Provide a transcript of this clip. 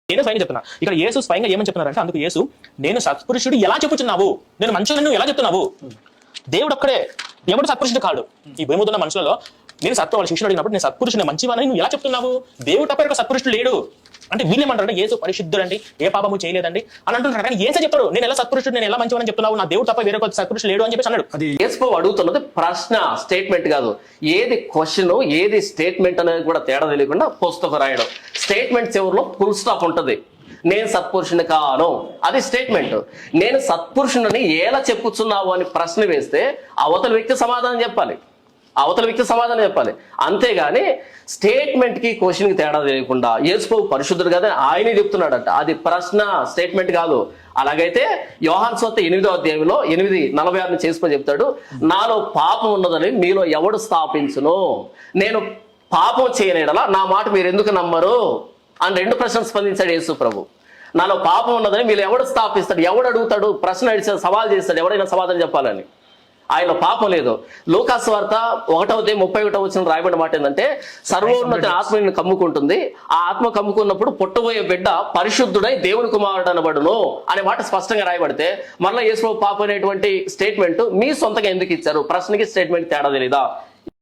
నేను స్వయంగా చెప్తున్నా. ఇక్కడ యేసు స్వయంగా ఏమని చెప్తున్నారంటే, అందుకు యేసు, నేను సత్పురుషుడు ఎలా చెప్పుచున్నావు, నేను మంచోని నువ్వు ఎలా చెప్తున్నావు? దేవుడు ఒక్కడే, ఎవడు సత్పురుషుడు కాడు. ఈ భూమి మీద ఉన్న మనుషులలో నేను వాళ్ళ శిష్యుడు అడిగినప్పుడు నేను సత్పురుషుని మంచివానని నువ్వు ఎలా చెప్తున్నావు? దేవుడు తప్ప సత్పురుషుడు లేడు అంటే వీళ్ళేమంటారంటే యేసు పరిశుద్ధుడండి, ఏ పాపము చేయలేదండి అని అంటున్నారు. కానీ యేసే చెప్తాడు, నేను ఎలా సత్పురుషుడు, నేను ఎలా మంచివానని చెప్తున్నావు, నా దేవుడు తప్ప వేరే సత్పురుషుడు లేడు అని చెప్పేసి అన్నాడు. అది యేసు అడుగుతున్నది ప్రశ్న, స్టేట్మెంట్ కాదు. ఏది క్వశ్చన్ ఏది స్టేట్మెంట్ అనేది కూడా తేడా తెలియకుండా పుస్తకం రాయడం. స్టేట్మెంట్ చివరిలో ఫుల్ స్టాప్ ఉంటుంది. నేను సత్పురుషుని కాను, అది స్టేట్మెంట్. నేను సత్పురుషుని ఎలా చెప్పుచున్నావు అని ప్రశ్న వేస్తే అవతల వ్యక్తి సమాధానం చెప్పాలి, అంతేగాని స్టేట్మెంట్ కి క్వశ్చన్ కి తేడా తెలియకుండా యేసు పరిశుద్ధుడు కదా ఆయనే చెప్తున్నాడట. అది ప్రశ్న, స్టేట్మెంట్ కాదు. అలాగైతే యోహాను సువార్త 8వ అధ్యాయంలో 8:46 చేసుకొని చెప్తాడు, నాలో పాపం ఉన్నదని మీలో ఎవడు స్థాపించును, నేను పాపం చేయనేడలా నా మాట మీరు ఎందుకు నమ్మరు అని 2 ప్రశ్నలు స్పందించాడు యేసు ప్రభు. నాలో పాపం ఉన్నదని మీరు ఎవడు స్థాపిస్తాడు, ఎవడు అడుగుతాడు, ప్రశ్న అడిచాడు, సవాల్ చేస్తాడు, ఎవరైనా సమాధానం చెప్పాలని. ఆయన పాపం లేదు. లూకాసు వార్త 1:31 రాయబడిన మాట ఏంటంటే, సర్వోన్నత ఆత్మని కమ్ముకుంటుంది, ఆ ఆత్మ కమ్ముకున్నప్పుడు పుట్టబోయే బిడ్డ పరిశుద్ధుడై దేవుని కుమారుడు అనబడును అనే మాట స్పష్టంగా రాయబడితే, మరలా యేసు పాపం అనేటువంటి స్టేట్మెంట్ మీ సొంతంగా ఎందుకు ఇచ్చారు? ప్రశ్నకి స్టేట్మెంట్ తేడా తెలీదా?